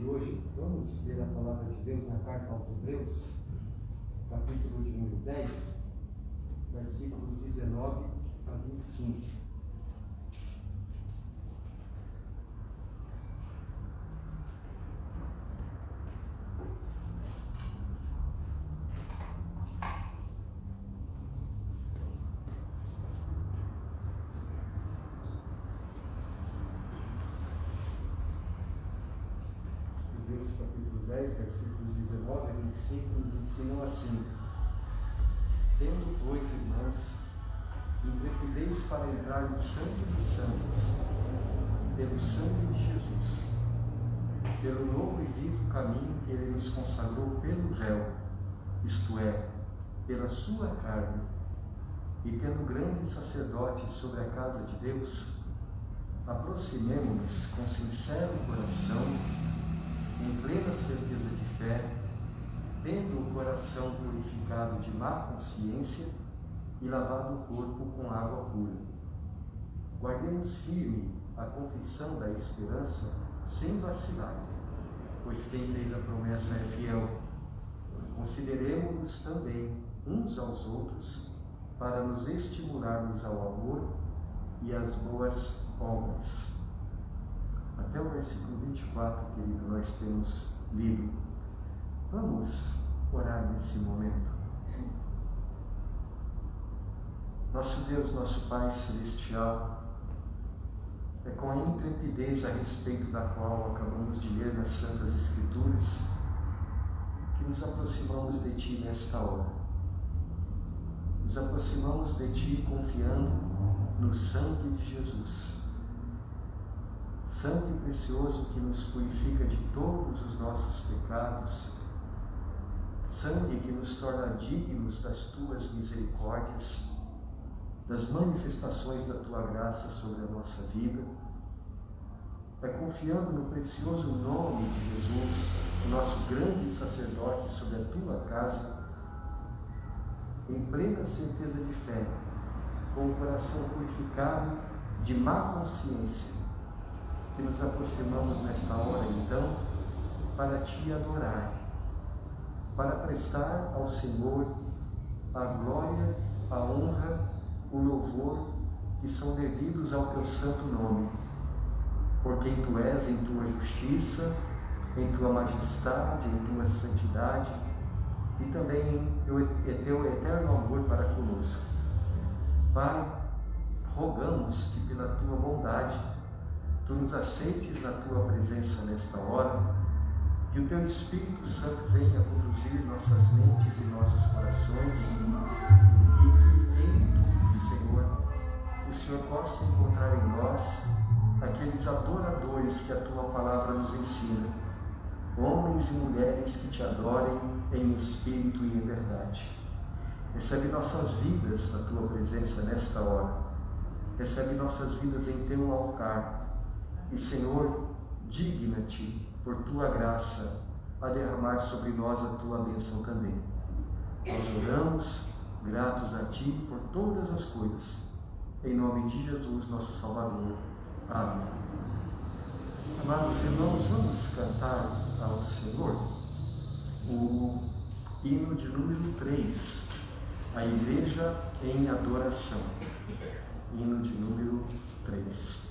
hoje, vamos ler a palavra de Deus na carta aos Hebreus, capítulo de número 10, versículos 19 a 25. Capítulo 10, versículos 19 a 25, nos ensinam assim: tendo, pois, irmãos, intrepidez para entrar no Santo dos Santos, pelo sangue de Jesus, pelo novo e vivo caminho que Ele nos consagrou pelo véu, isto é, pela sua carne, e tendo grande sacerdote sobre a casa de Deus, aproximemo-nos com sincero coração, em plena certeza de fé, tendo o coração purificado de má consciência e lavado o corpo com água pura. Guardemos firme a confissão da esperança sem vacilar, pois quem fez a promessa é fiel. Consideremo-nos também uns aos outros para nos estimularmos ao amor e às boas obras. Até o versículo 24, querido, nós temos lido. Vamos orar nesse momento. Nosso Deus, nosso Pai Celestial, é com a intrepidez a respeito da qual acabamos de ler nas Santas Escrituras que nos aproximamos de Ti nesta hora. Nos aproximamos de Ti confiando no sangue de Jesus. Sangue precioso que nos purifica de todos os nossos pecados, sangue que nos torna dignos das Tuas misericórdias, das manifestações da Tua graça sobre a nossa vida. É confiando no precioso nome de Jesus, o nosso grande sacerdote sobre a Tua casa, em plena certeza de fé, com o coração purificado de má consciência, que nos aproximamos nesta hora, então, para Te adorar, para prestar ao Senhor a glória, a honra, o louvor que são devidos ao Teu santo nome, por quem Tu és em Tua justiça, em Tua majestade, em Tua santidade e também em Teu eterno amor para conosco. Pai, rogamos que pela Tua bondade Tu nos aceites na Tua presença nesta hora, que o Teu Espírito Santo venha conduzir nossas mentes e nossos corações, e que em tudo, Senhor, o Senhor possa encontrar em nós aqueles adoradores que a Tua palavra nos ensina, homens e mulheres que Te adorem em espírito e em verdade. Recebe nossas vidas na Tua presença nesta hora, recebe nossas vidas em Teu altar. E, Senhor, digna-te, por Tua graça, a derramar sobre nós a Tua bênção também. Nós oramos, gratos a Ti por todas as coisas. Em nome de Jesus, nosso Salvador. Amém. Amados irmãos, vamos cantar ao Senhor o hino de número 3, a Igreja em Adoração. Hino de número 3.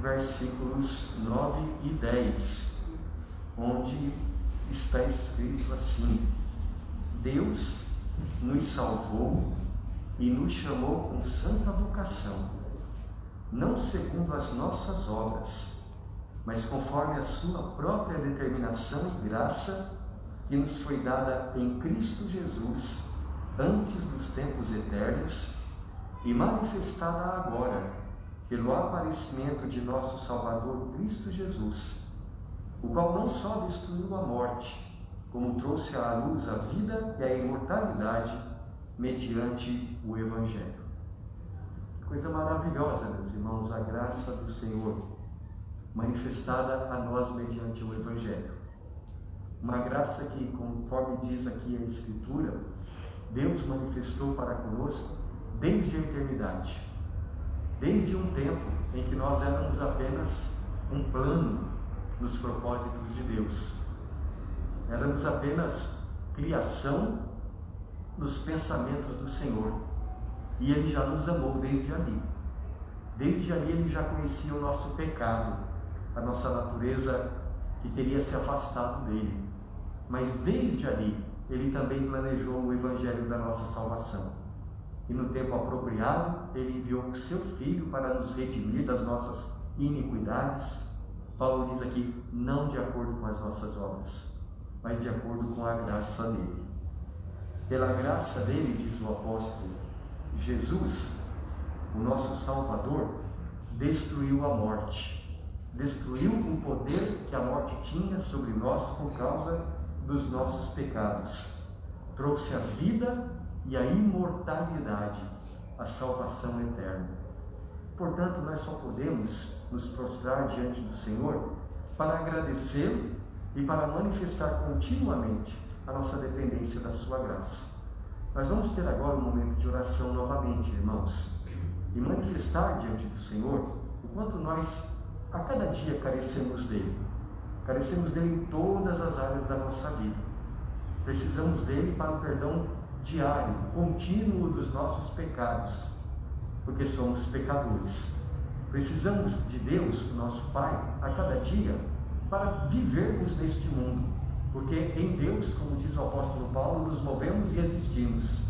versículos 9 e 10, onde está escrito assim: Deus nos salvou e nos chamou com santa vocação, não segundo as nossas obras, mas conforme a sua própria determinação e graça, que nos foi dada em Cristo Jesus, antes dos tempos eternos, e manifestada agora, pelo aparecimento de nosso Salvador Cristo Jesus, o qual não só destruiu a morte, como trouxe à luz a vida e a imortalidade mediante o Evangelho. Coisa maravilhosa, meus irmãos, a graça do Senhor, manifestada a nós mediante o Evangelho. Uma graça que, conforme diz aqui a Escritura, Deus manifestou para conosco desde a eternidade, desde um tempo em que nós éramos apenas um plano nos propósitos de Deus. Éramos apenas criação nos pensamentos do Senhor. E Ele já nos amou desde ali. Desde ali Ele já conhecia o nosso pecado, a nossa natureza que teria se afastado dEle. Mas desde ali Ele também planejou o Evangelho da nossa salvação. E no tempo apropriado Ele enviou o Seu Filho para nos redimir das nossas iniquidades. Paulo diz aqui, não de acordo com as nossas obras, mas de acordo com a graça dele. Pela graça dele, diz o apóstolo, Jesus, o nosso Salvador, destruiu a morte, destruiu o poder que a morte tinha sobre nós por causa dos nossos pecados, trouxe a vida e a imortalidade, a salvação eterna. Portanto, nós só podemos nos prostrar diante do Senhor para agradecê-lo e para manifestar continuamente a nossa dependência da sua graça. Nós vamos ter agora um momento de oração novamente, irmãos, e manifestar diante do Senhor o quanto nós a cada dia carecemos dele. Carecemos dele em todas as áreas da nossa vida. Precisamos dele para o perdão diário, contínuo dos nossos pecados, porque somos pecadores. Precisamos de Deus, o nosso Pai, a cada dia, para vivermos neste mundo, porque em Deus, como diz o apóstolo Paulo, nos movemos e existimos.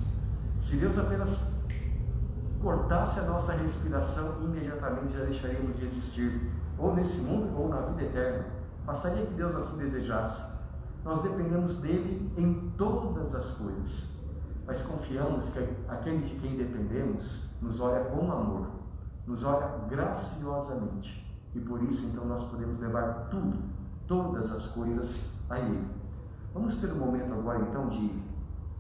Se Deus apenas cortasse a nossa respiração, imediatamente já deixaríamos de existir, ou nesse mundo ou na vida eterna. Bastaria que Deus assim desejasse. Nós dependemos dele em todas as coisas, mas confiamos que aquele de quem dependemos nos olha com amor, nos olha graciosamente, e por isso então nós podemos levar tudo, todas as coisas a Ele. Vamos ter um momento agora então de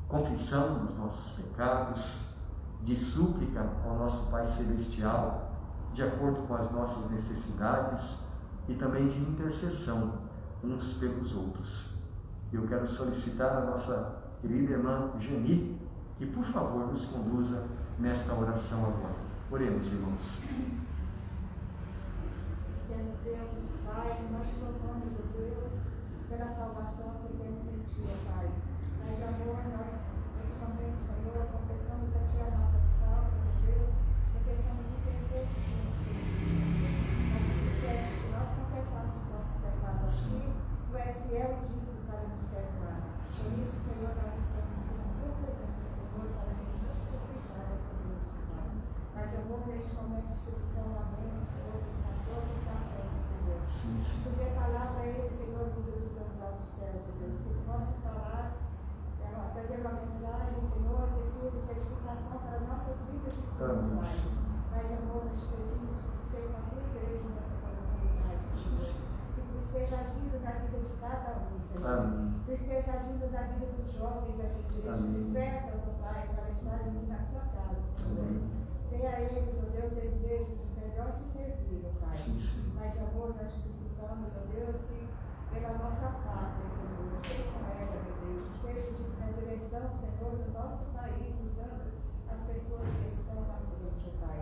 confissão dos nossos pecados, de súplica ao nosso Pai Celestial, de acordo com as nossas necessidades, e também de intercessão uns pelos outros. Eu quero solicitar a nossa querida irmã Geni, que por favor nos conduza nesta oração agora. Oremos, irmãos. Deus, Pai, nós te louvamos, ó Deus, pela salvação que temos em Ti, ó Pai. Pai de amor, nós, nesse momento, Senhor, confessamos a Ti as nossas faltas, ó Deus, porque somos imperfeitos diante de Ti. Mas Tu disseste, se nós confessarmos os nossos pecados a Ti, Tu és fiel e digno para nos perdoar. Por isso, Senhor, nós estamos aqui na Tua presença, Senhor, para que nos suplicar esta Deus, Pai. Pai de amor, neste momento, suplicamos a bênção, Senhor, do pastor que está à frente, Senhor. Tu quer falar para ele, Senhor, do teus altos céus, ó Deus, que ele possa falar, trazer uma mensagem, Senhor, que sirva de edificação para nossas vidas espirituais. Pai de amor, nós te pedimos que tu seja a tua igreja nessa comunidade, Senhor. Que tu esteja agindo na vida de cada um, Senhor. Tu esteja agindo na vida dos jovens aqui, igreja. Desperta-os, ó Pai, para estarem aqui na tua casa, Senhor. Dê a eles, ó Deus, desejo de melhor te servir, ó Pai. Pai de amor, nós te suplicamos, ó Deus, que pela nossa pátria, Senhor, seja correta, meu Deus, esteja na direção, Senhor, do nosso país, usando as pessoas que estão na frente, ó Pai.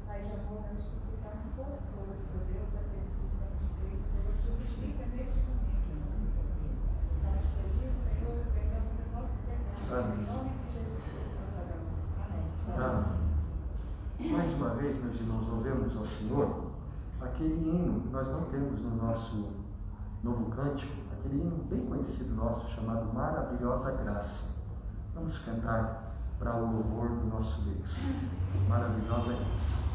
Pai de amor, nós te suplicamos por todos, ó Deus, aqueles que estão de Deus, Senhor, que visita neste momento, nós te pedimos, Senhor, perdão do nosso pecado, em nome de Jesus, nós oramos. Amém. Mais uma vez, meus irmãos, louvemos ao Senhor aquele hino que nós não temos no nosso novo cântico, aquele hino bem conhecido nosso, chamado Maravilhosa Graça. Vamos cantar para o louvor do nosso Deus. Maravilhosa Graça.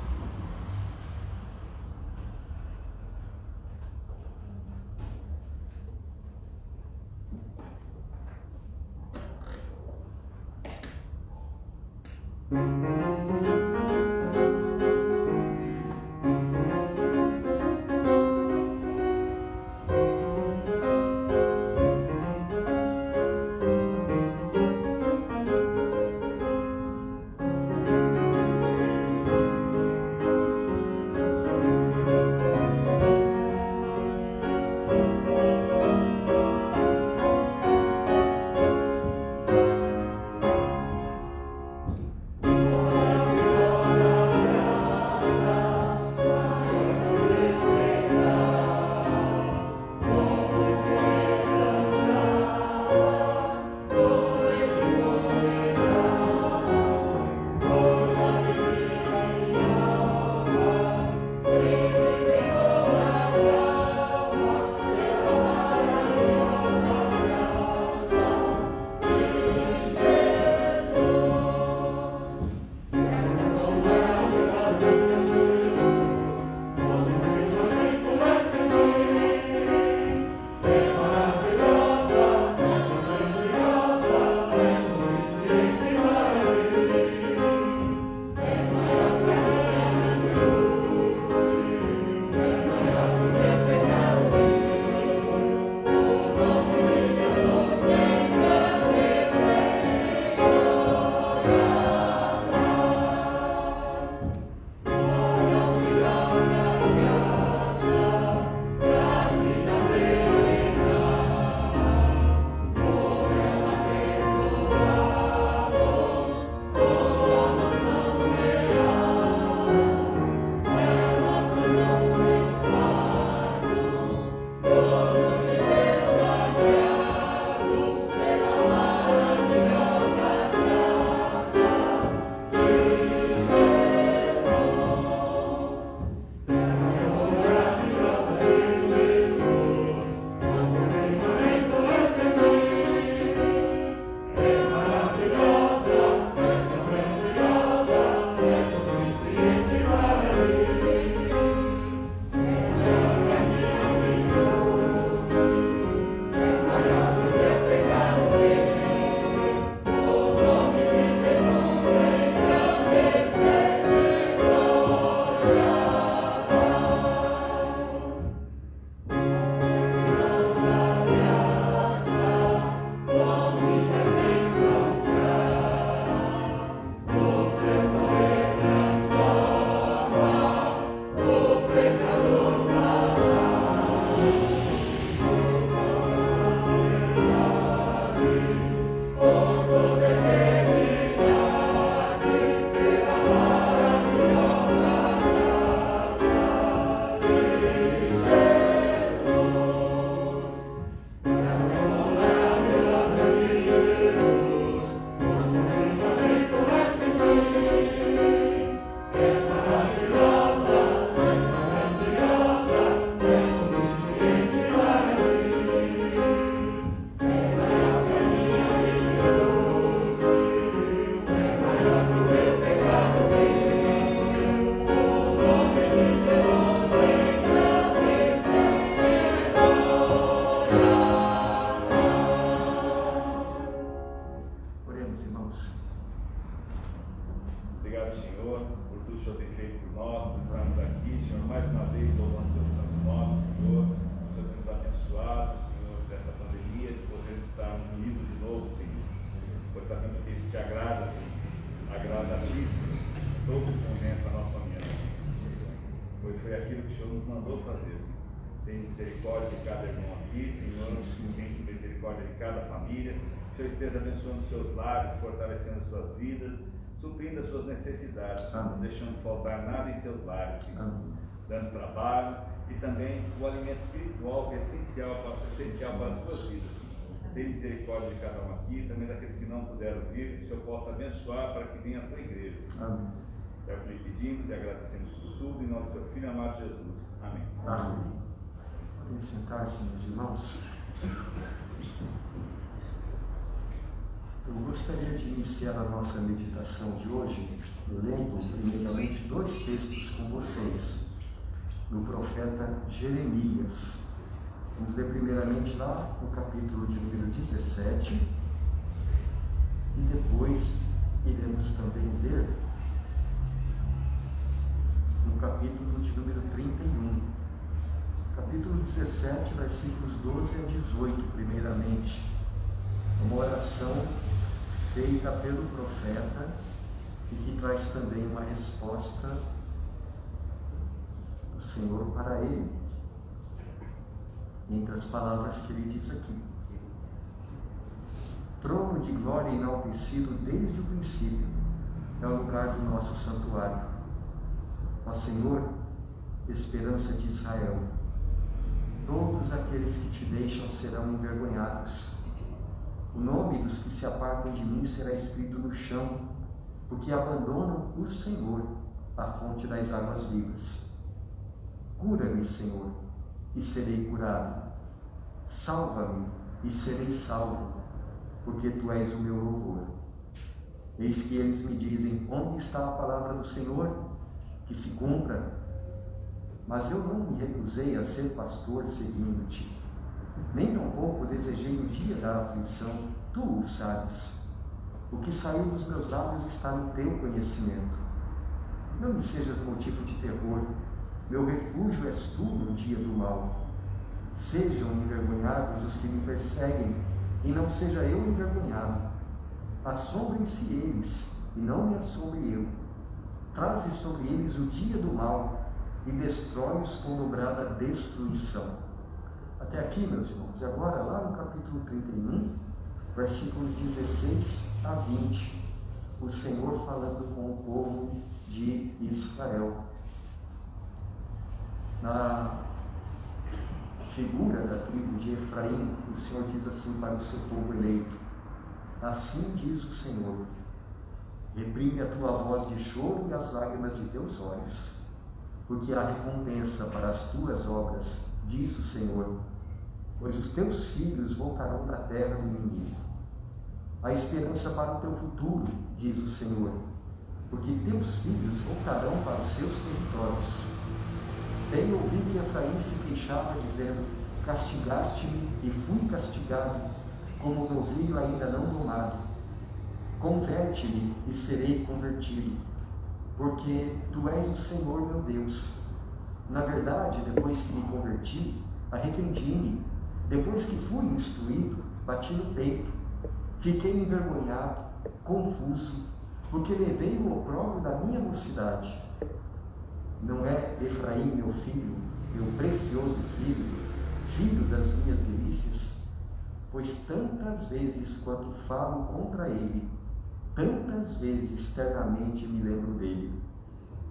Senhor esteja abençoando seus lares, fortalecendo suas vidas, suprindo as suas necessidades, não deixando faltar nada em seus lares, dando trabalho e também o alimento espiritual que é essencial para as suas vidas. Tenha misericórdia de cada um aqui, também daqueles que não puderam vir, que o Senhor possa abençoar para que venha a tua igreja. É o que lhe pedimos e agradecemos por tudo, em nome do seu Filho amado Jesus. Amém. Amém. Podem sentar-se, meus irmãos. Eu gostaria de iniciar a nossa meditação de hoje lendo primeiramente 2 textos com vocês, do profeta Jeremias. Vamos ler primeiramente lá no capítulo de número 17 e depois iremos também ler no capítulo de número 31. Capítulo 17, versículos 12 a 18, primeiramente. Uma oração feita pelo profeta e que traz também uma resposta do Senhor para ele, entre as palavras que ele diz aqui. Trono de glória enaltecido desde o princípio é o lugar do nosso santuário. Ó Senhor, esperança de Israel, todos aqueles que te deixam serão envergonhados. O nome dos que se apartam de mim será escrito no chão, porque abandonam o Senhor, a fonte das águas vivas. Cura-me, Senhor, e serei curado. Salva-me e serei salvo, porque tu és o meu louvor. Eis que eles me dizem: onde está a palavra do Senhor? Que se cumpra. Mas eu não me recusei a ser pastor seguindo-te, nem tampouco desejei o dia da aflição, tu o sabes. O que saiu dos meus lábios está no teu conhecimento. Não me sejas motivo de terror, meu refúgio és tu no dia do mal. Sejam envergonhados os que me perseguem, e não seja eu envergonhado. Assombrem-se eles, e não me assombre eu. Traze sobre eles o dia do mal, e destrói-os com dobrada destruição. Até aqui, meus irmãos. E agora, lá no capítulo 31, versículos 16 a 20, o Senhor falando com o povo de Israel. Na figura da tribo de Efraim, o Senhor diz assim para o seu povo eleito: assim diz o Senhor, reprime a tua voz de choro e as lágrimas de teus olhos, porque há recompensa para as tuas obras, diz o Senhor, pois os teus filhos voltarão da terra do inimigo. Há esperança para o teu futuro, diz o Senhor, porque teus filhos voltarão para os seus territórios. Tenho ouvido que Efraim se queixava, dizendo: castigaste-me e fui castigado, como novilho ainda não domado. Converte-me e serei convertido, porque tu és o Senhor meu Deus. Na verdade, depois que me converti, arrependi-me. Depois que fui instruído, bati no peito. Fiquei envergonhado, confuso, porque levei o opróbrio da minha mocidade. Não é Efraim meu filho, meu precioso filho, filho das minhas delícias? Pois tantas vezes quanto falo contra ele, tantas vezes externamente me lembro dele.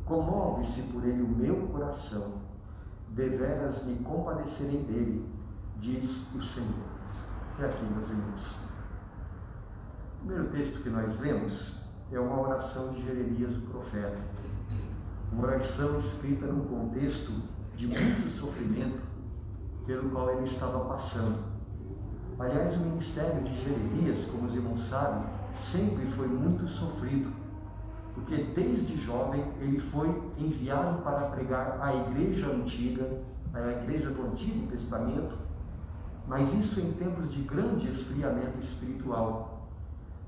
Comove-se por ele o meu coração, deveras me compadecerei dele, diz o Senhor. Até aqui, meus irmãos. O primeiro texto que nós lemos é uma oração de Jeremias, o profeta. Uma oração escrita num contexto de muito sofrimento pelo qual ele estava passando. Aliás, o ministério de Jeremias, como os irmãos sabem, sempre foi muito sofrido, porque desde jovem ele foi enviado para pregar a igreja antiga, a igreja do Antigo Testamento, mas isso em tempos de grande esfriamento espiritual.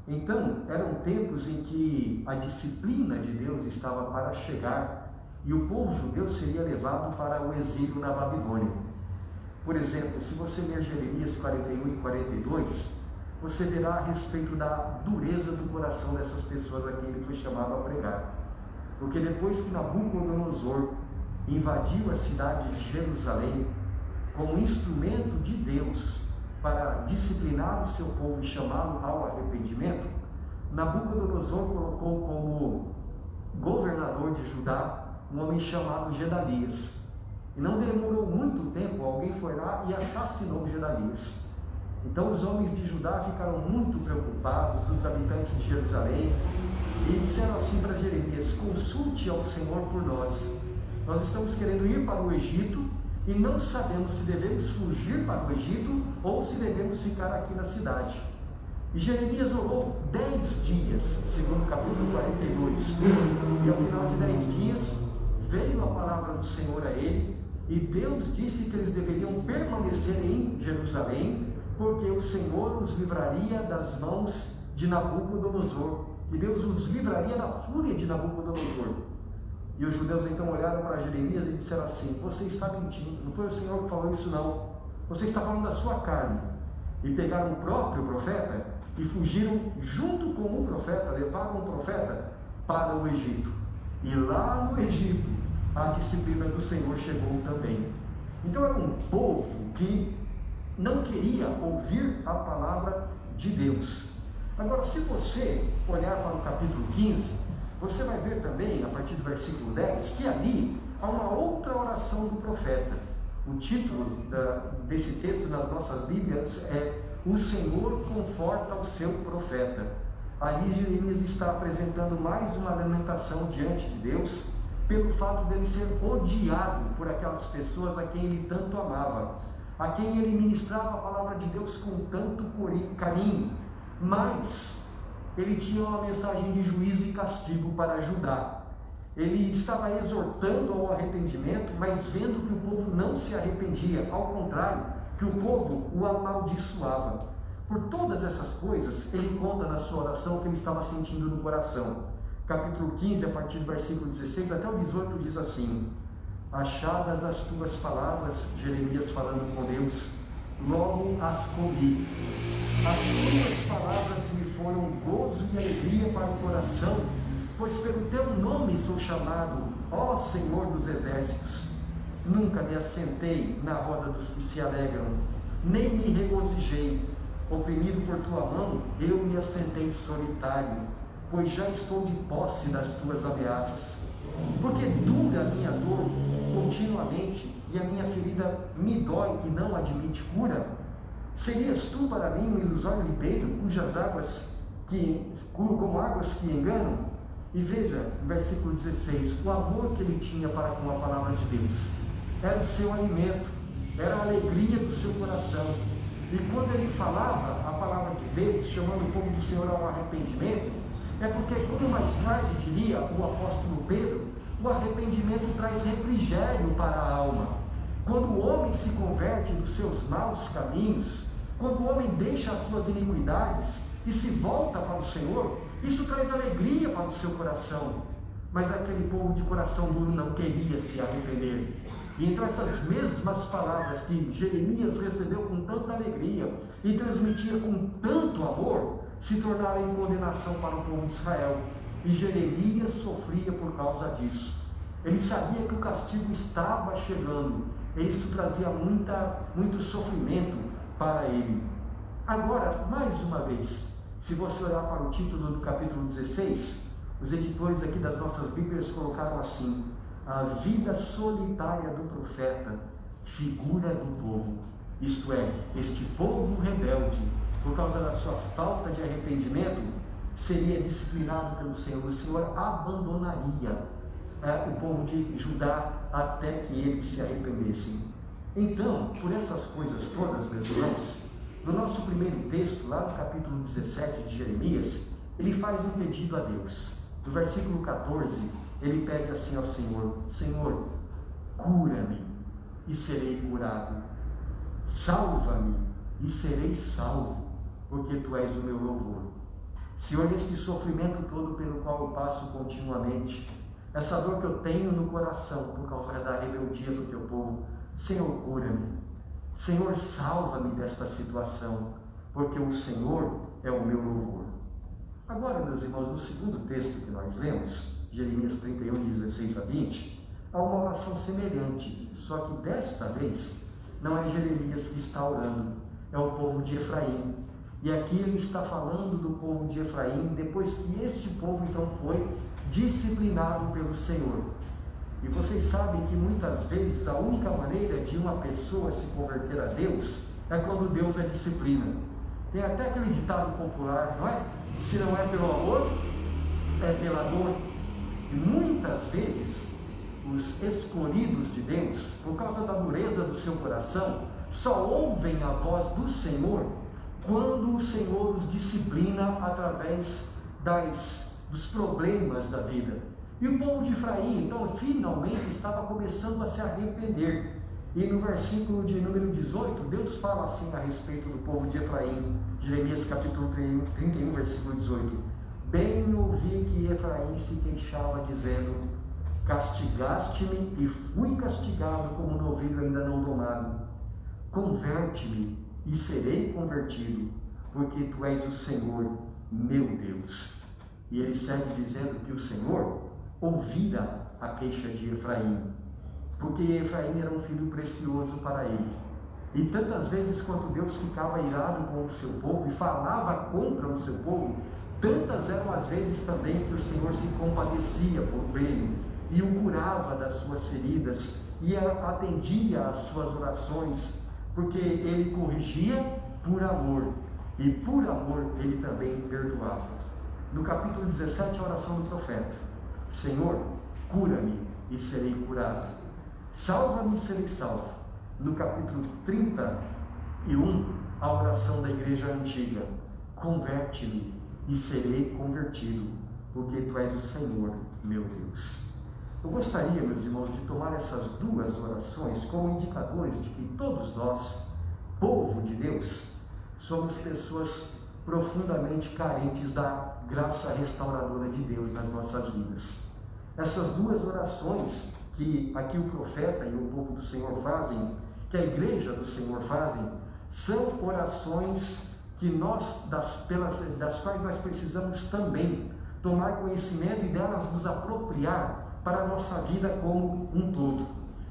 Então, eram tempos em que a disciplina de Deus estava para chegar e o povo judeu seria levado para o exílio na Babilônia. Por exemplo, se você ler Jeremias 41 e 42, você verá a respeito da dureza do coração dessas pessoas a quem ele foi chamado a pregar. Porque depois que Nabucodonosor invadiu a cidade de Jerusalém como instrumento de Deus para disciplinar o seu povo e chamá-lo ao arrependimento, Nabucodonosor colocou como governador de Judá um homem chamado Gedalias. E não demorou muito tempo, alguém foi lá e assassinou Gedalias. Então os homens de Judá ficaram muito preocupados, os habitantes de Jerusalém, e disseram assim para Jeremias: consulte ao Senhor por nós. Nós estamos querendo ir para o Egito e não sabemos se devemos fugir para o Egito ou se devemos ficar aqui na cidade. E Jeremias orou 10 dias, segundo o capítulo 42. E ao final de 10 dias, veio a palavra do Senhor a ele, e Deus disse que eles deveriam permanecer em Jerusalém, porque o Senhor os livraria das mãos de Nabucodonosor, que Deus os livraria da fúria de Nabucodonosor. E os judeus então olharam para Jeremias e disseram assim: você está mentindo, não foi o Senhor que falou isso não, você está falando da sua carne. E pegaram o próprio profeta e fugiram junto com o profeta, levaram o profeta para o Egito. E lá no Egito a disciplina do Senhor chegou também. Então era um povo que não queria ouvir a palavra de Deus. Agora, se você olhar para o capítulo 15, você vai ver também, a partir do versículo 10, que ali há uma outra oração do profeta. O título desse texto nas nossas Bíblias é: o Senhor conforta o seu profeta. Ali Jeremias está apresentando mais uma lamentação diante de Deus, pelo fato dele ser odiado por aquelas pessoas a quem ele tanto amava, a quem ele ministrava a palavra de Deus com tanto carinho, mas ele tinha uma mensagem de juízo e castigo para ajudar. Ele estava exortando ao arrependimento, mas vendo que o povo não se arrependia, ao contrário, que o povo o amaldiçoava. Por todas essas coisas, ele conta na sua oração o que ele estava sentindo no coração. Capítulo 15, a partir do versículo 16 até o 18, diz assim: achadas as tuas palavras, Jeremias falando com Deus, logo as comi. As tuas palavras me foram gozo e alegria para o coração, pois pelo teu nome sou chamado, ó Senhor dos exércitos. Nunca me assentei na roda dos que se alegram, nem me regozijei. Oprimido por tua mão, eu me assentei solitário, pois já estou de posse das tuas ameaças. Porque dura a minha dor continuamente, e a minha ferida me dói e não admite cura. Serias tu para mim um ilusório ribeiro, cujas águas como águas que enganam? E veja, no versículo 16, o amor que ele tinha para com a palavra de Deus era o seu alimento, era a alegria do seu coração. E quando ele falava a palavra de Deus, chamando o povo do Senhor ao arrependimento, é porque, como mais tarde diria o apóstolo Pedro, o arrependimento traz refrigério para a alma. Quando o homem se converte dos seus maus caminhos, quando o homem deixa as suas iniquidades e se volta para o Senhor, isso traz alegria para o seu coração. Mas aquele povo de coração duro não queria se arrepender. E então essas mesmas palavras que Jeremias recebeu com tanta alegria e transmitia com tanto amor, se tornaram em condenação para o povo de Israel. E Jeremias sofria por causa disso. Ele sabia que o castigo estava chegando, e isso trazia muito sofrimento para ele. Agora, mais uma vez, se você olhar para o título do capítulo 16, os editores aqui das nossas Bíblias colocaram assim: a vida solitária do profeta, figura do povo. Isto é, este povo rebelde, por causa da sua falta de arrependimento, seria disciplinado pelo Senhor. O Senhor abandonaria o povo de Judá até que eles se arrependessem. Então, por essas coisas todas, meus irmãos, no nosso primeiro texto, lá no capítulo 17 de Jeremias, ele faz um pedido a Deus. No versículo 14, ele pede assim ao Senhor: Senhor, cura-me e serei curado, salva-me e serei salvo, porque tu és o meu louvor. Senhor, este sofrimento todo pelo qual eu passo continuamente, essa dor que eu tenho no coração por causa da rebeldia do teu povo, Senhor, cura-me. Senhor, salva-me desta situação, porque o Senhor é o meu louvor. Agora, meus irmãos, no segundo texto que nós lemos, Jeremias 31, 16 a 20, há uma oração semelhante, só que desta vez não é Jeremias que está orando, é o povo de Efraim. E aqui ele está falando do povo de Efraim, depois que este povo então foi disciplinado pelo Senhor. E vocês sabem que muitas vezes a única maneira de uma pessoa se converter a Deus é quando Deus a disciplina. Tem até aquele ditado popular, não é? Se não é pelo amor, é pela dor. E muitas vezes, os escolhidos de Deus, por causa da dureza do seu coração, só ouvem a voz do Senhor quando o Senhor os disciplina através dos problemas da vida. E o povo de Efraim, então, finalmente estava começando a se arrepender. E no versículo de número 18, Deus fala assim a respeito do povo de Efraim, Jeremias capítulo 31, versículo 18. Bem ouvi que Efraim se queixava, dizendo: castigaste-me e fui castigado como novilho ainda não domado. Converte-me e serei convertido, porque tu és o Senhor, meu Deus. E ele segue dizendo que o Senhor ouvira a queixa de Efraim, porque Efraim era um filho precioso para ele. E tantas vezes quanto Deus ficava irado com o seu povo e falava contra o seu povo, tantas eram as vezes também que o Senhor se compadecia por ele e o curava das suas feridas e atendia às suas orações, porque ele corrigia por amor, e por amor ele também perdoava. No capítulo 17, a oração do profeta: Senhor, cura-me e serei curado. Salva-me e serei salvo. No capítulo 31, a oração da igreja antiga: converte-me e serei convertido, porque tu és o Senhor, meu Deus. Eu gostaria, meus irmãos, de tomar essas duas orações como indicadores de que todos nós, povo de Deus, somos pessoas profundamente carentes da graça restauradora de Deus nas nossas vidas. Essas duas orações que aqui o profeta e o povo do Senhor fazem, que a igreja do Senhor fazem, são orações que das quais nós precisamos também tomar conhecimento e delas nos apropriar para a nossa vida como um todo.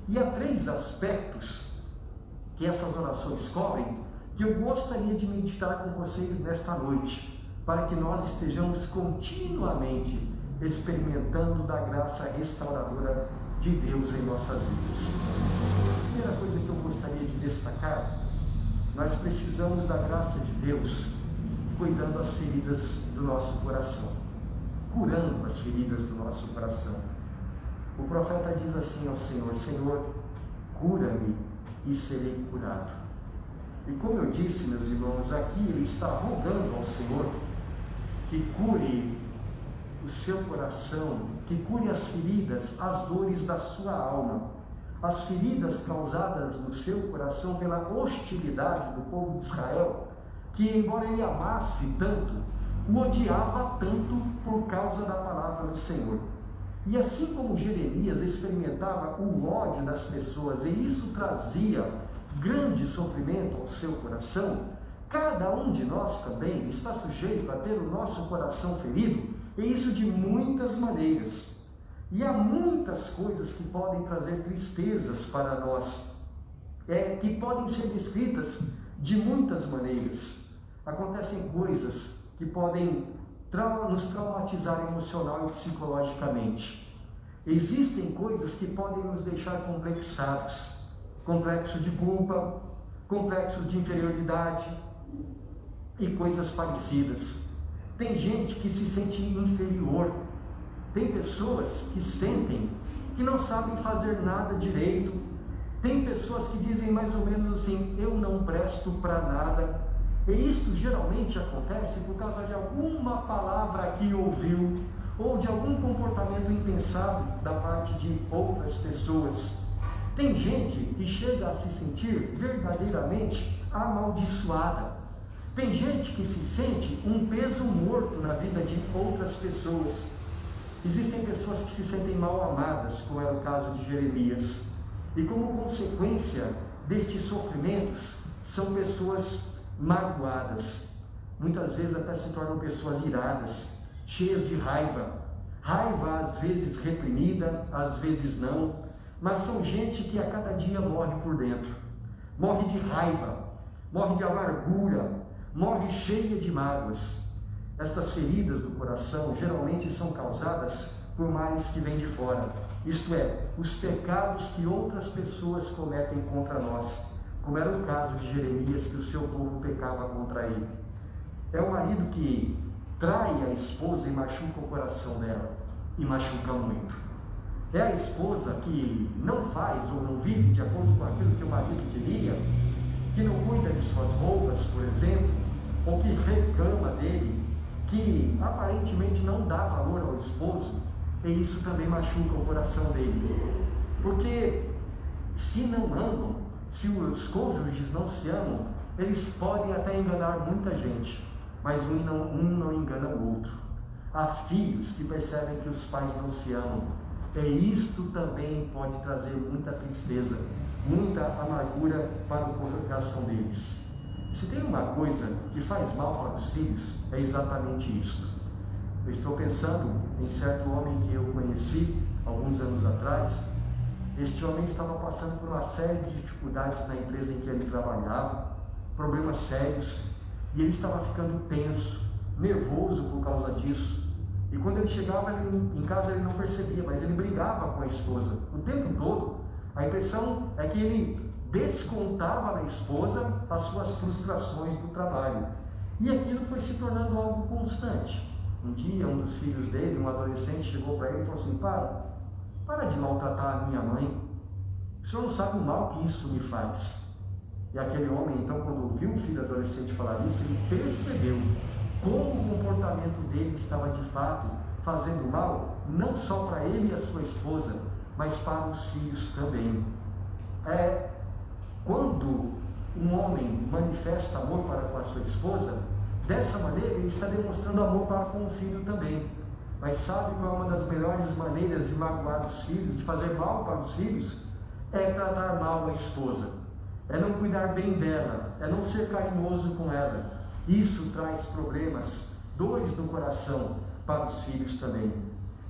E há 3 aspectos que essas orações cobrem, que eu gostaria de meditar com vocês nesta noite, para que nós estejamos continuamente experimentando da graça restauradora de Deus em nossas vidas. A primeira coisa que eu gostaria de destacar: nós precisamos da graça de Deus cuidando as feridas do nosso coração, curando as feridas do nosso coração. O profeta diz assim ao Senhor: Senhor, cura-me e serei curado. E como eu disse, meus irmãos, aqui ele está rogando ao Senhor que cure o seu coração, que cure as feridas, as dores da sua alma, as feridas causadas no seu coração pela hostilidade do povo de Israel, que, embora ele amasse tanto, o odiava tanto por causa da palavra do Senhor. E assim como Jeremias experimentava o ódio das pessoas, e isso trazia grande sofrimento ao seu coração, cada um de nós também está sujeito a ter o nosso coração ferido, e isso de muitas maneiras. E há muitas coisas que podem trazer tristezas para nós, que podem ser descritas de muitas maneiras. Acontecem coisas que podem nos traumatizar emocional e psicologicamente. Existem coisas que podem nos deixar complexados, complexo de culpa, complexos de inferioridade e coisas parecidas. Tem gente que se sente inferior, tem pessoas que sentem que não sabem fazer nada direito, tem pessoas que dizem mais ou menos assim: eu não presto para nada. E isso geralmente acontece por causa de alguma palavra que ouviu, ou de algum comportamento impensado da parte de outras pessoas. Tem gente que chega a se sentir verdadeiramente amaldiçoada. Tem gente que se sente um peso morto na vida de outras pessoas. Existem pessoas que se sentem mal amadas, como era o caso de Jeremias. E como consequência destes sofrimentos, são pessoas magoadas. Muitas vezes até se tornam pessoas iradas, cheias de raiva. Raiva às vezes reprimida, às vezes não. Mas são gente que a cada dia morre por dentro. Morre de raiva, morre de amargura, morre cheia de mágoas. Estas feridas do coração geralmente são causadas por males que vêm de fora, isto é, os pecados que outras pessoas cometem contra nós, como era o caso de Jeremias, que o seu povo pecava contra ele. É o marido que trai a esposa e machuca o coração dela, e machuca muito. É a esposa que não faz ou não vive de acordo com aquilo que o marido queria, que não cuida de suas roupas, por exemplo, ou que reclama dele, que aparentemente não dá valor ao esposo, e isso também machuca o coração dele. Porque se não amam, se os cônjuges não se amam, eles podem até enganar muita gente, mas um não engana o outro. Há filhos que percebem que os pais não se amam, e isto também pode trazer muita tristeza, muita amargura para o coração deles. Se tem uma coisa que faz mal para os filhos, é exatamente isso. Eu estou pensando em certo homem que eu conheci alguns anos atrás. Este homem estava passando por uma série de dificuldades na empresa em que ele trabalhava, problemas sérios, e ele estava ficando tenso, nervoso por causa disso. E quando ele chegava em casa, ele não percebia, mas ele brigava com a esposa o tempo todo. A impressão é que ele descontava na esposa as suas frustrações do trabalho. E aquilo foi se tornando algo constante. Um dia, um dos filhos dele, um adolescente, chegou para ele e falou assim: para de maltratar a minha mãe. O senhor não sabe o mal que isso me faz. E aquele homem, então, quando ouviu o filho adolescente falar isso, ele percebeu como o comportamento dele estava de fato fazendo mal, não só para ele e a sua esposa, mas para os filhos também. Quando um homem manifesta amor para com a sua esposa, dessa maneira ele está demonstrando amor para com o filho também. Mas sabe qual é uma das melhores maneiras de magoar os filhos, de fazer mal para os filhos? É tratar mal a esposa, é não cuidar bem dela, é não ser carinhoso com ela. Isso traz problemas, dores no coração para os filhos também.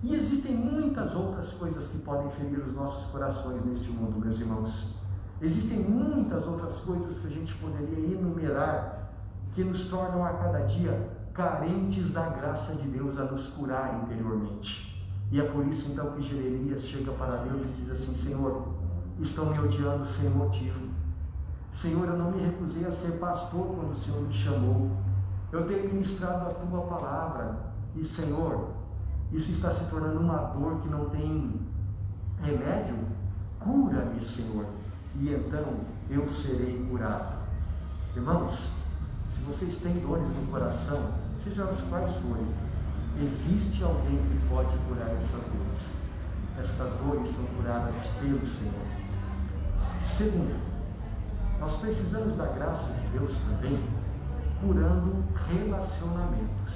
E existem muitas outras coisas que podem ferir os nossos corações neste mundo, meus irmãos. Existem muitas outras coisas que a gente poderia enumerar, que nos tornam a cada dia carentes da graça de Deus a nos curar interiormente. E é por isso então que Jeremias chega para Deus e diz assim: Senhor, estão me odiando sem motivo. Senhor, eu não me recusei a ser pastor quando o Senhor me chamou. Eu tenho ministrado a Tua palavra. E Senhor, isso está se tornando uma dor que não tem remédio. Cura-me, Senhor, e então eu serei curado. Irmãos, se vocês têm dores no coração, sejam as quais forem, existe alguém que pode curar essas dores. Essas dores são curadas pelo Senhor. Segundo, nós precisamos da graça de Deus também, curando relacionamentos.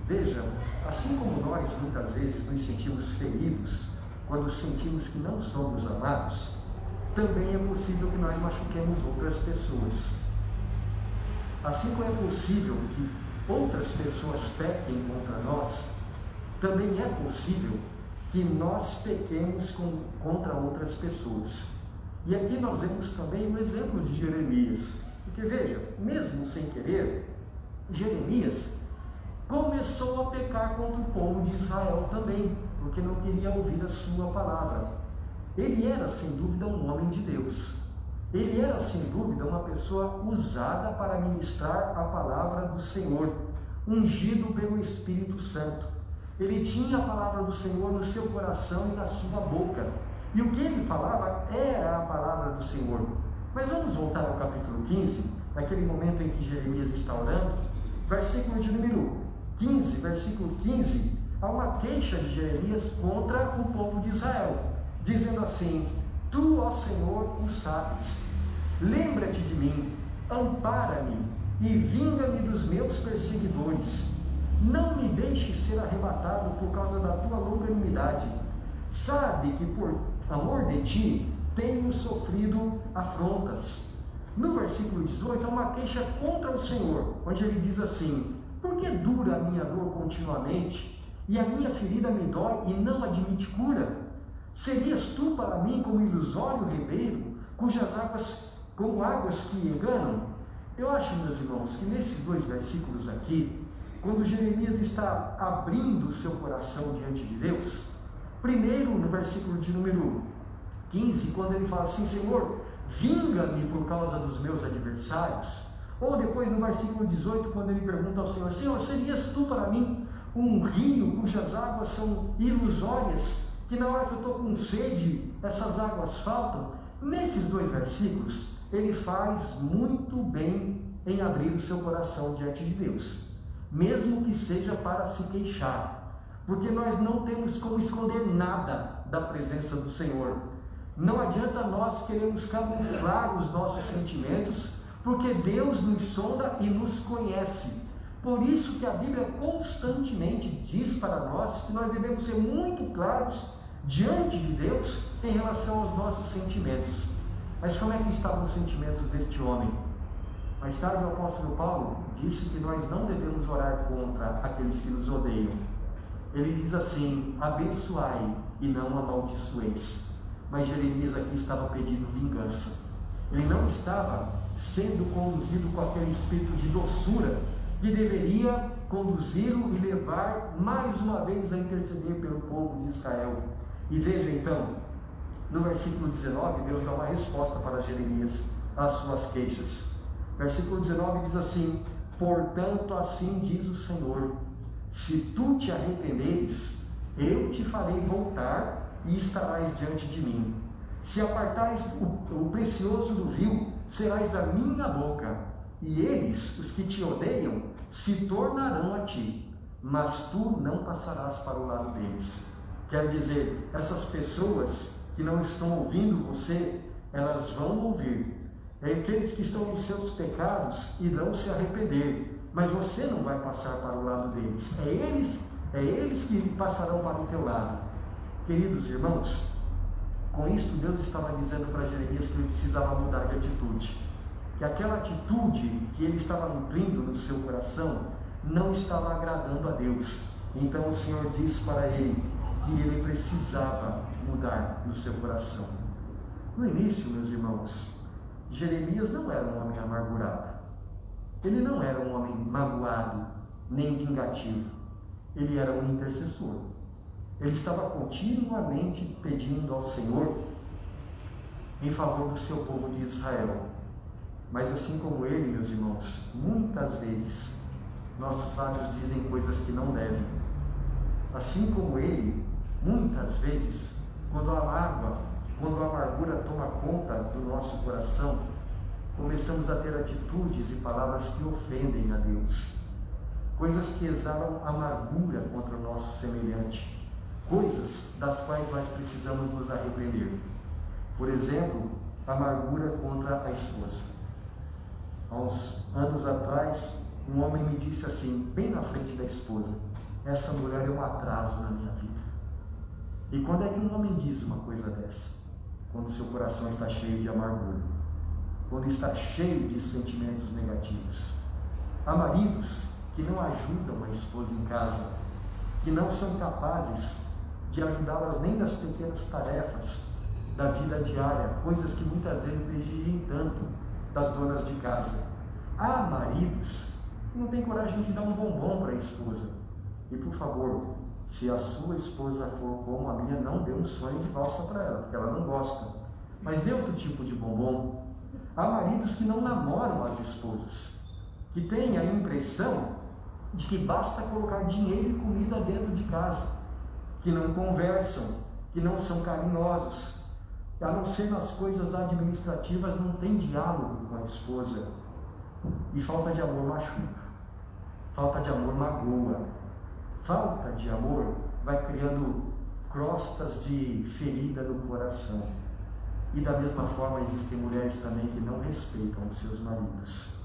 Veja, assim como nós muitas vezes nos sentimos feridos quando sentimos que não somos amados, também é possível que nós machuquemos outras pessoas. Assim como é possível que outras pessoas pequem contra nós, também é possível que nós pequemos contra outras pessoas. E aqui nós vemos também o exemplo de Jeremias, porque veja, mesmo sem querer, Jeremias começou a pecar contra o povo de Israel também, porque não queria ouvir a sua palavra. Ele era sem dúvida um homem de Deus, ele era sem dúvida uma pessoa usada para ministrar a palavra do Senhor, ungido pelo Espírito Santo. Ele tinha a palavra do Senhor no seu coração e na sua boca, e o que ele falava era a palavra do Senhor. Mas vamos voltar ao capítulo 15, naquele momento em que Jeremias está orando, versículo de número 15, versículo 15, há uma queixa de Jeremias contra o povo de Israel, dizendo assim: Tu, ó Senhor, o sabes, lembra-te de mim, ampara-me e vinga-me dos meus perseguidores, não me deixes ser arrebatado por causa da tua longanimidade. Sabe que por amor de ti tenho sofrido afrontas. No versículo 18 há uma queixa contra o Senhor, onde ele diz assim: Por que dura a minha dor continuamente, e a minha ferida me dói e não admite cura? Serias tu para mim como ilusório ribeiro, cujas águas, como águas que enganam? Eu acho, meus irmãos, que nesses dois versículos aqui, quando Jeremias está abrindo o seu coração diante de Deus, primeiro no versículo de número 15, quando ele fala assim: Senhor, vinga-me por causa dos meus adversários. Ou depois no versículo 18, quando ele pergunta ao Senhor: Senhor, serias tu para mim um rio cujas águas são ilusórias, que na hora que eu estou com sede, essas águas faltam? Nesses 2 versículos, ele faz muito bem em abrir o seu coração diante de Deus, mesmo que seja para se queixar, porque nós não temos como esconder nada da presença do Senhor. Não adianta nós queremos camuflar os nossos sentimentos, porque Deus nos sonda e nos conhece. Por isso que a Bíblia constantemente diz para nós que nós devemos ser muito claros diante de Deus em relação aos nossos sentimentos. Mas como é que estavam os sentimentos deste homem? Mais tarde o apóstolo Paulo disse que nós não devemos orar contra aqueles que nos odeiam. Ele diz assim: abençoai e não amaldiçoeis. Mas Jeremias aqui estava pedindo vingança. Ele não estava sendo conduzido com aquele espírito de doçura que deveria conduzi-lo e levar mais uma vez a interceder pelo povo de Israel. E veja então, no versículo 19, Deus dá uma resposta para Jeremias às suas queixas. Versículo 19 diz assim: portanto assim diz o Senhor, se tu te arrependeres, eu te farei voltar e estarás diante de mim. Se apartares o precioso do vil, serás da minha boca, e eles, os que te odeiam, se tornarão a ti, mas tu não passarás para o lado deles. Quer dizer, essas pessoas que não estão ouvindo você, elas vão ouvir. É aqueles que estão nos seus pecados irão se arrepender, mas você não vai passar para o lado deles. É eles que passarão para o teu lado. Queridos irmãos, com isso Deus estava dizendo para Jeremias que ele precisava mudar de atitude, que aquela atitude que ele estava nutrindo no seu coração não estava agradando a Deus. Então o Senhor disse para ele que ele precisava mudar no seu coração. No início, meus irmãos, Jeremias não era um homem amargurado, ele não era um homem magoado, nem vingativo, ele era um intercessor. Ele estava continuamente pedindo ao Senhor em favor do seu povo de Israel. Mas assim como ele, meus irmãos, muitas vezes nossos lábios dizem coisas que não devem. Assim como ele, muitas vezes, quando a amargura toma conta do nosso coração, começamos a ter atitudes e palavras que ofendem a Deus, coisas que exalam amargura contra o nosso semelhante, coisas das quais nós precisamos nos arrepender. Por exemplo, amargura contra a esposa. Há uns anos atrás, um homem me disse assim, bem na frente da esposa: essa mulher é um atraso na minha vida. E quando é que um homem diz uma coisa dessa? Quando seu coração está cheio de amargura, quando está cheio de sentimentos negativos. Há maridos que não ajudam a esposa em casa, que não são capazes de ajudá-las nem nas pequenas tarefas da vida diária, coisas que muitas vezes exigem tanto das donas de casa. Há maridos que não têm coragem de dar um bombom para a esposa. E por favor, se a sua esposa for como a minha, não dê um sonho de valsa para ela, porque ela não gosta, mas dê outro tipo de bombom. Há maridos que não namoram as esposas, que têm a impressão de que basta colocar dinheiro e comida dentro de casa, que não conversam, que não são carinhosos, a não ser nas coisas administrativas, não tem diálogo com a esposa. E falta de amor machuca, falta de amor magoa, falta de amor vai criando crostas de ferida no coração. E da mesma forma existem mulheres também que não respeitam os seus maridos,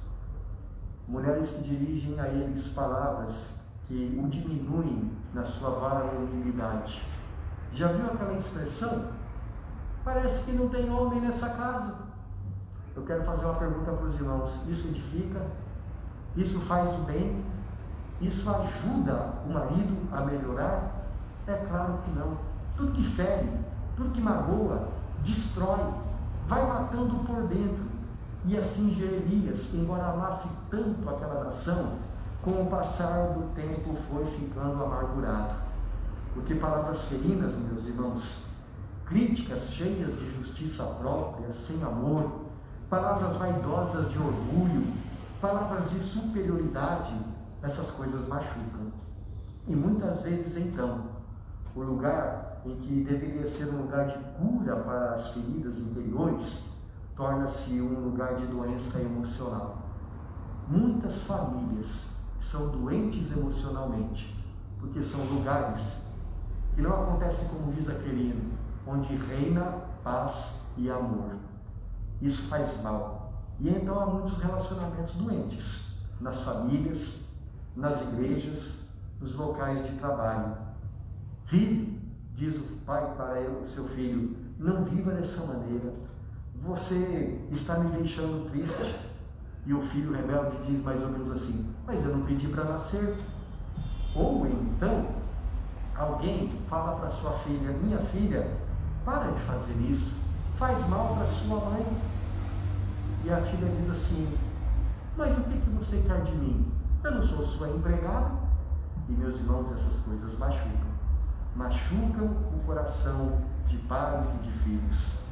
mulheres que dirigem a eles palavras que o diminuem na sua varonilidade. Já viu aquela expressão? Parece que não tem homem nessa casa. Eu quero fazer uma pergunta para os irmãos: isso edifica? Isso faz o bem? Isso ajuda o marido a melhorar? É claro que não. Tudo que fere, tudo que magoa, destrói, vai matando por dentro. E assim Jeremias, embora amasse tanto aquela nação, com o passar do tempo foi ficando amargurado. Porque palavras feridas, meus irmãos, críticas cheias de justiça própria, sem amor, palavras vaidosas de orgulho, palavras de superioridade, essas coisas machucam. E muitas vezes, então, o lugar em que deveria ser um lugar de cura para as feridas interiores, torna-se um lugar de doença emocional. Muitas famílias são doentes emocionalmente, porque são lugares que não acontece como diz aquele hino, onde reina paz e amor. Isso faz mal. E então há muitos relacionamentos doentes, nas famílias, nas igrejas, nos locais de trabalho. Filho, diz o pai para o seu filho, não viva dessa maneira, você está me deixando triste. E o filho rebelde diz mais ou menos assim, mas eu não pedi para nascer. Ou então, alguém fala para sua filha, minha filha, para de fazer isso, faz mal para sua mãe. E a filha diz assim, mas o que você quer de mim? Eu não sou sua empregada. E meus irmãos, essas coisas machucam o coração de pais e de filhos.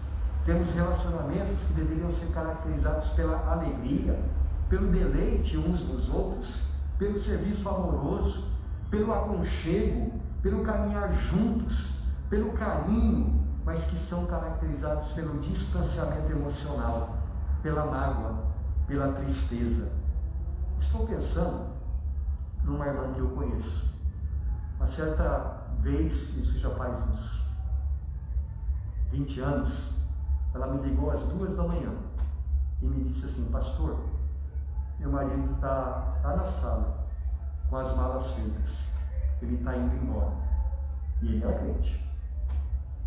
Temos relacionamentos que deveriam ser caracterizados pela alegria, pelo deleite uns nos outros, pelo serviço amoroso, pelo aconchego, pelo caminhar juntos, pelo carinho, mas que são caracterizados pelo distanciamento emocional, pela mágoa, pela tristeza. Estou pensando numa irmã que eu conheço. Uma certa vez, isso já faz uns 20 anos, ela me ligou às 2 da manhã e me disse assim, pastor, meu marido está na sala com as malas feitas, ele está indo embora e ele é crente.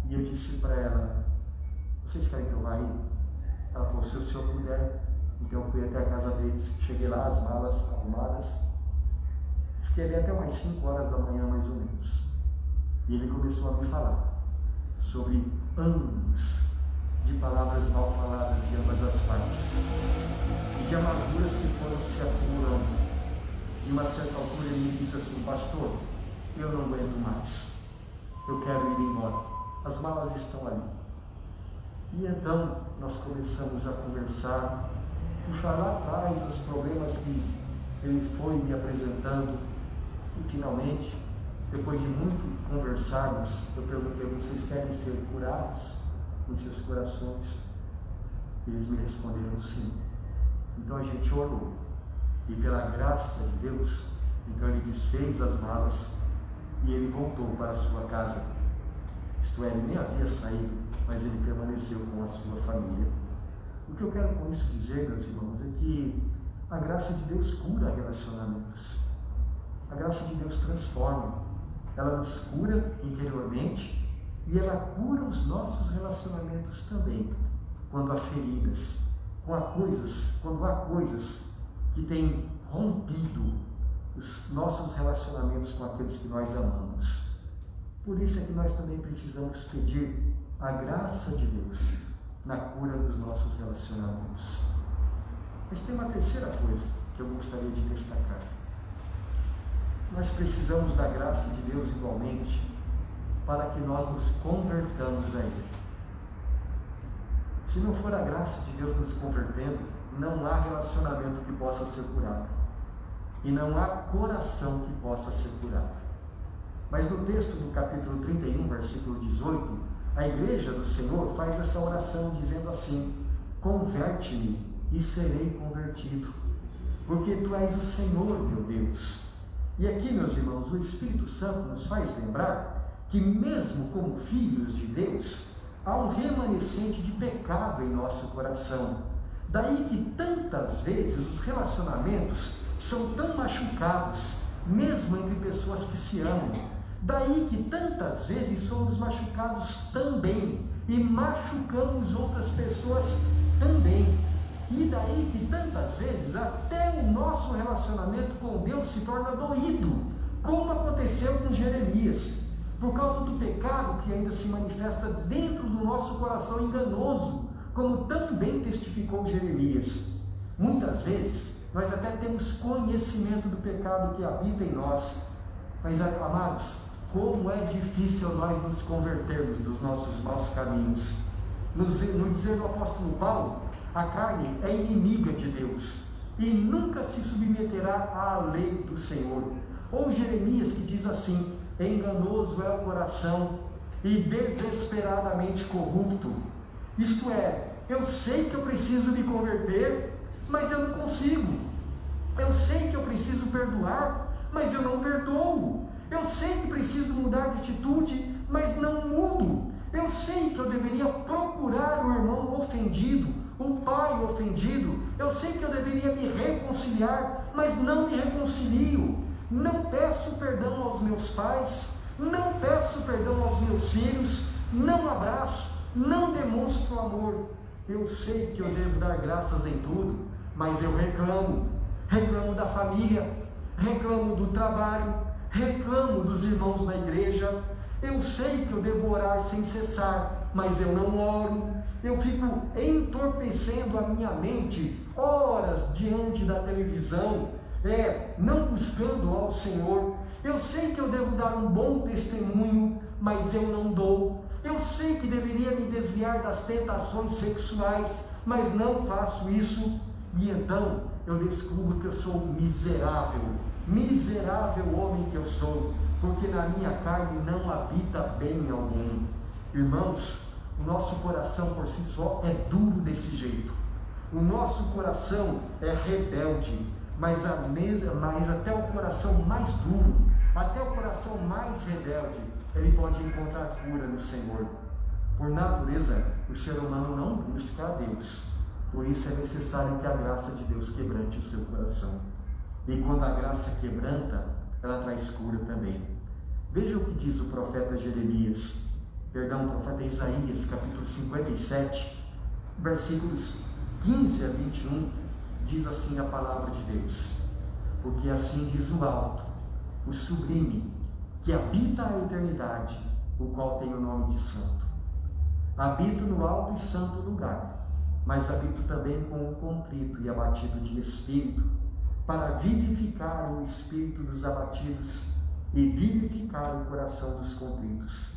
E eu disse para ela, vocês querem que eu vá aí? Ela falou, se o senhor puder. Então eu fui até a casa deles, cheguei lá, as malas arrumadas, fiquei ali até umas 5 horas da manhã mais ou menos, e ele começou a me falar sobre anos de palavras mal faladas de ambas as partes, e de amarguras que foram se acumulando. E uma certa altura ele me disse assim, pastor, eu não aguento mais, eu quero ir embora, as malas estão ali. E então nós começamos a conversar, puxar lá atrás os problemas que ele foi me apresentando, e finalmente, depois de muito conversarmos, eu perguntei, vocês querem ser curados em seus corações? Eles me responderam sim. Então a gente orou, e pela graça de Deus, então ele desfez as malas e ele voltou para a sua casa. Isto é, ele nem havia saído, mas ele permaneceu com a sua família. O que eu quero com isso dizer, meus irmãos, é que a graça de Deus cura relacionamentos. A graça de Deus transforma. Ela nos cura interiormente e ela cura os nossos relacionamentos também, quando há feridas, quando há coisas que têm rompido os nossos relacionamentos com aqueles que nós amamos. Por isso é que nós também precisamos pedir a graça de Deus na cura dos nossos relacionamentos. Mas tem uma terceira coisa que eu gostaria de destacar. Nós precisamos da graça de Deus igualmente para que nós nos convertamos a Ele. Se não for a graça de Deus nos convertendo, não há relacionamento que possa ser curado. E não há coração que possa ser curado. Mas no texto do capítulo 31, versículo 18, a igreja do Senhor faz essa oração dizendo assim: converte-me e serei convertido, porque Tu és o Senhor, meu Deus. E aqui, meus irmãos, o Espírito Santo nos faz lembrar que mesmo como filhos de Deus, há um remanescente de pecado em nosso coração. Daí que tantas vezes os relacionamentos são tão machucados, mesmo entre pessoas que se amam. Daí que tantas vezes somos machucados também e machucamos outras pessoas também. E daí que tantas vezes até o nosso relacionamento com Deus se torna doído, como aconteceu com Jeremias, por causa do pecado que ainda se manifesta dentro do nosso coração enganoso, como também testificou Jeremias. Muitas vezes nós até temos conhecimento do pecado que habita em nós, mas, amados, como é difícil nós nos convertermos dos nossos maus caminhos. No dizer do apóstolo Paulo, a carne é inimiga de Deus e nunca se submeterá à lei do Senhor. Ou Jeremias, que diz assim: enganoso é o coração e desesperadamente corrupto. Isto é, eu sei que eu preciso me converter, mas eu não consigo. Eu sei que eu preciso perdoar, mas eu não perdoo. Eu sei que preciso mudar de atitude, mas não mudo. Eu sei que eu deveria procurar o irmão ofendido, o pai ofendido. Eu sei que eu deveria me reconciliar, mas não me reconcilio. Não peço perdão aos meus pais, não peço perdão aos meus filhos, não abraço, não demonstro amor. Eu sei que eu devo dar graças em tudo, mas eu reclamo da família, reclamo do trabalho, reclamo dos irmãos na igreja. Eu sei que eu devo orar sem cessar, mas eu não oro. Eu fico entorpecendo a minha mente horas diante da televisão, não buscando ao Senhor. Eu sei que eu devo dar um bom testemunho, mas eu não dou. Eu sei que deveria me desviar das tentações sexuais, mas não faço isso. E então eu descubro que eu sou miserável homem que eu sou, porque na minha carne não habita bem algum. Irmãos, o nosso coração por si só é duro desse jeito. O nosso coração é rebelde, mas até o coração mais duro, até o coração mais rebelde, ele pode encontrar cura no Senhor. Por natureza, o ser humano não busca a Deus. Por isso é necessário que a graça de Deus quebrante o seu coração. E quando a graça quebranta, ela traz cura também. Veja o que diz o profeta o profeta Isaías, capítulo 57, versículos 15 a 21, diz assim a palavra de Deus: porque assim diz o alto, o sublime, que habita a eternidade, o qual tem o nome de santo. Habito no alto e santo lugar, mas habito também com o contrito e abatido de espírito, para vivificar o espírito dos abatidos e vivificar o coração dos contritos.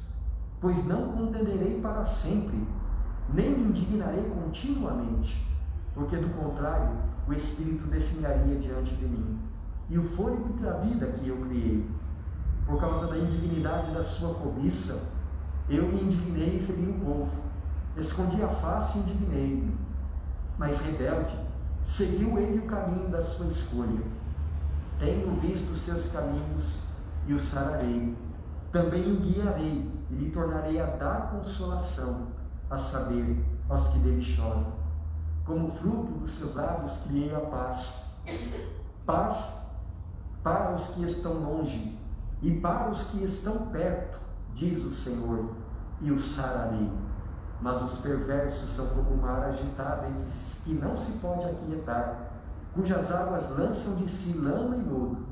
Pois não contenderei para sempre, nem me indignarei continuamente, porque do contrário o espírito definharia diante de mim, e o fôlego da vida que eu criei. Por causa da indignidade da sua cobiça, eu me indignei e feri o povo, escondi a face e indignei-me. Mas rebelde, seguiu ele o caminho da sua escolha. Tenho visto os seus caminhos e o sararei. Também o guiarei e lhe tornarei a dar consolação, a saber, aos que dele choram. Como fruto dos seus lábios criei a paz. Paz para os que estão longe e para os que estão perto, diz o Senhor, e o sararei. Mas os perversos são como o mar agitado que não se pode aquietar, cujas águas lançam de si lama e lodo.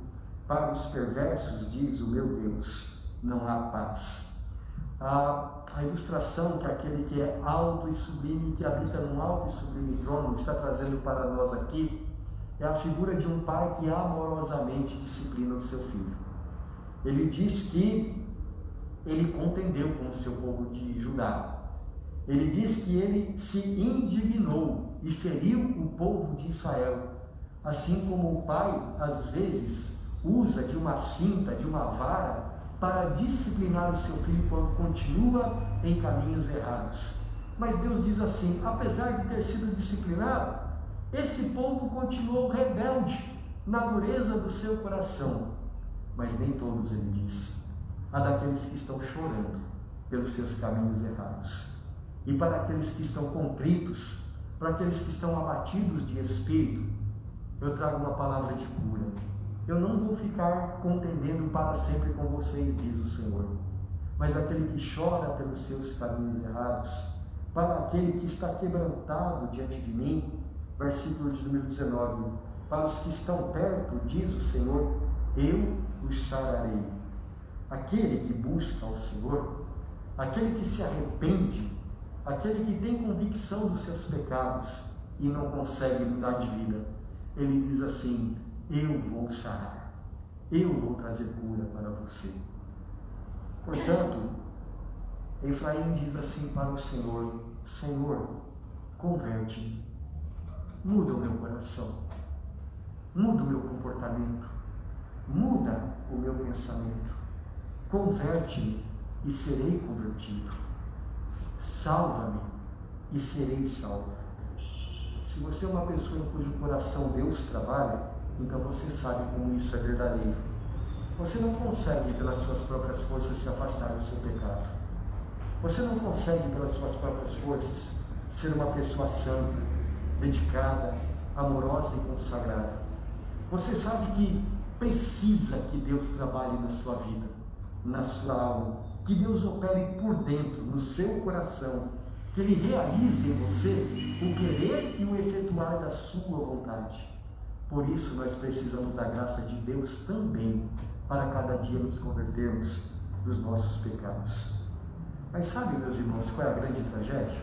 Para os perversos, diz o meu Deus, não há paz. A ilustração que aquele que é alto e sublime, que habita num alto e sublime trono, está trazendo para nós aqui, é a figura de um pai que amorosamente disciplina o seu filho. Ele diz que ele contendeu com o seu povo de Judá. Ele diz que ele se indignou e feriu o povo de Israel, assim como o pai, às vezes, usa de uma cinta, de uma vara, para disciplinar o seu filho quando continua em caminhos errados. Mas Deus diz assim: apesar de ter sido disciplinado, esse povo continuou rebelde na dureza do seu coração. Mas nem todos, ele diz. Há daqueles que estão chorando pelos seus caminhos errados. E para aqueles que estão contritos, para aqueles que estão abatidos de espírito, eu trago uma palavra de cura. Eu não vou ficar contendendo para sempre com vocês, diz o Senhor. Mas aquele que chora pelos seus caminhos errados, para aquele que está quebrantado diante de mim, versículo de número 19, para os que estão perto, diz o Senhor, eu os sararei. Aquele que busca ao Senhor, aquele que se arrepende, aquele que tem convicção dos seus pecados e não consegue mudar de vida, ele diz assim: eu vou sarar, eu vou trazer cura para você. Portanto, Efraim diz assim para o Senhor: Senhor, converte-me, muda o meu coração, muda o meu comportamento, muda o meu pensamento, converte-me e serei convertido, salva-me e serei salvo. Se você é uma pessoa em cujo coração Deus trabalha, então você sabe como isso é verdadeiro. Você não consegue pelas suas próprias forças se afastar do seu pecado. Você não consegue pelas suas próprias forças ser uma pessoa santa, dedicada, amorosa e consagrada. Você sabe que precisa que Deus trabalhe na sua vida, na sua alma, que Deus opere por dentro, no seu coração, que Ele realize em você o querer e o efetuar da sua vontade. Por isso nós precisamos da graça de Deus também, para cada dia nos convertermos dos nossos pecados. Mas sabe, meus irmãos, qual é a grande tragédia?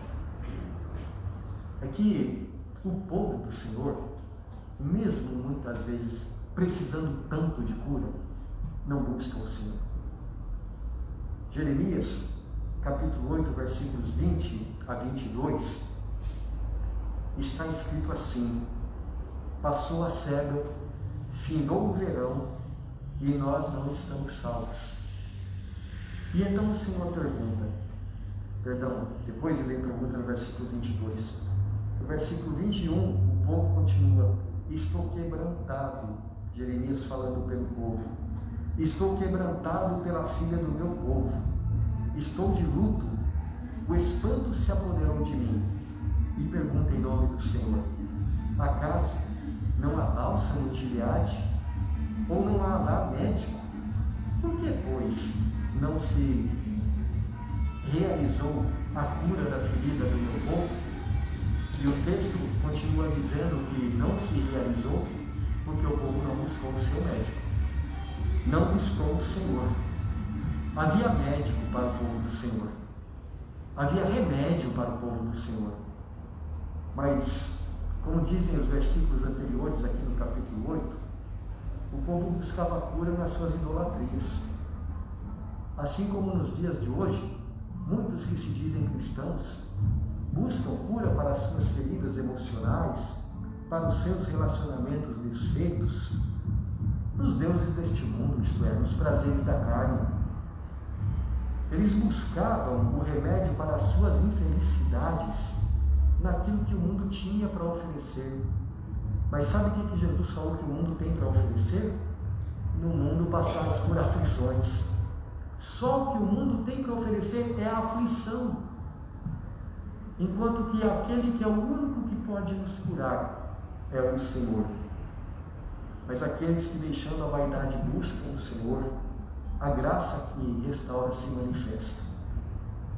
É que o povo do Senhor, mesmo muitas vezes precisando tanto de cura, não buscam o Senhor. Jeremias, capítulo 8, versículos 20 a 22, está escrito assim: passou a cega, findou o verão, e nós não estamos salvos. E então o Senhor depois ele pergunta no versículo 22. No versículo 21, o povo continua: estou quebrantado. Jeremias falando pelo povo: estou quebrantado pela filha do meu povo, estou de luto, o espanto se apoderou de mim. E pergunta em nome do Senhor: acaso não há bálsamo de Gileade? Ou não há lá médico? Por que, pois, não se realizou a cura da ferida do meu povo? E o texto continua dizendo que não se realizou porque o povo não buscou o seu médico, não buscou o Senhor. Havia médico para o povo do Senhor, havia remédio para o povo do Senhor, mas, como dizem os versículos anteriores aqui no capítulo 8, o povo buscava cura nas suas idolatrias. Assim como nos dias de hoje, muitos que se dizem cristãos buscam cura para as suas feridas emocionais, para os seus relacionamentos desfeitos, nos deuses deste mundo, isto é, nos prazeres da carne. Eles buscavam o remédio para as suas infelicidades naquilo que o mundo tinha para oferecer. Mas sabe o que Jesus falou que o mundo tem para oferecer? No mundo passados por aflições. Só o que o mundo tem para oferecer é a aflição. Enquanto que aquele que é o único que pode nos curar é o Senhor. Mas aqueles que, deixando a vaidade, buscam o Senhor, a graça que restaura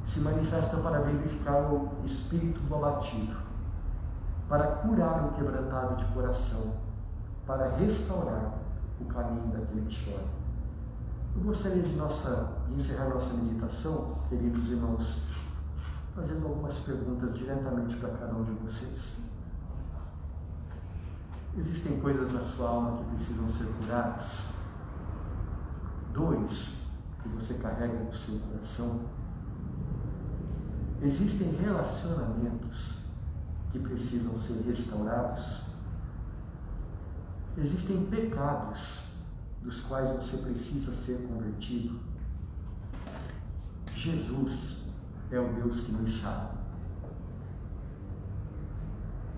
se manifesta para vivificar o espírito abatido, para curar o quebrantado de coração, para restaurar o caminho daquele que chora. Eu gostaria de encerrar nossa meditação, queridos irmãos, fazendo algumas perguntas diretamente para cada um de vocês. Existem coisas na sua alma que precisam ser curadas? Dores que você carrega no seu coração? Existem relacionamentos que precisam ser restaurados? Existem pecados dos quais você precisa ser convertido? Jesus é o Deus que nos salva.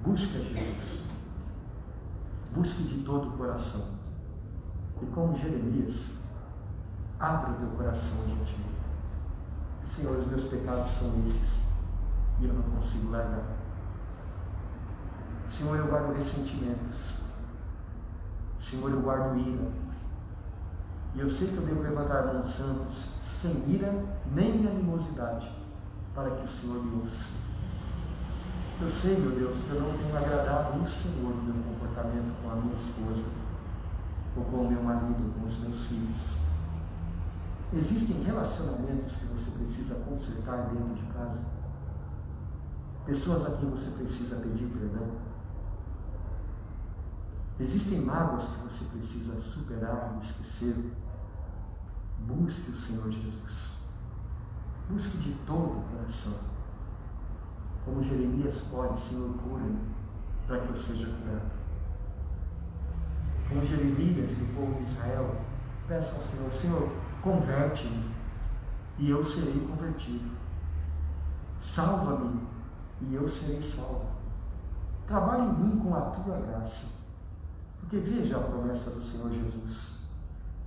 Busque a Jesus. Busque de todo o coração. E como Jeremias, abra o teu coração diante de mim. Senhor, os meus pecados são esses e eu não consigo largar. Senhor, eu guardo ressentimentos. Senhor, eu guardo ira. E eu sei que eu devo levantar mãos santas, sem ira nem animosidade, para que o Senhor me ouça. Eu sei, meu Deus, que eu não tenho agradado o Senhor no meu comportamento com a minha esposa, ou com o meu marido, ou com os meus filhos. Existem relacionamentos que você precisa consertar dentro de casa? Pessoas a quem você precisa pedir perdão? Existem mágoas que você precisa superar e esquecer? Busque o Senhor Jesus. Busque de todo o coração. Como Jeremias pode, Senhor, cura-me para que eu seja curado. Como Jeremias e o povo de Israel, peça ao Senhor, Senhor, converte-me e eu serei convertido. Salva-me e eu serei salvo. Trabalhe em mim com a tua graça. Porque veja a promessa do Senhor Jesus.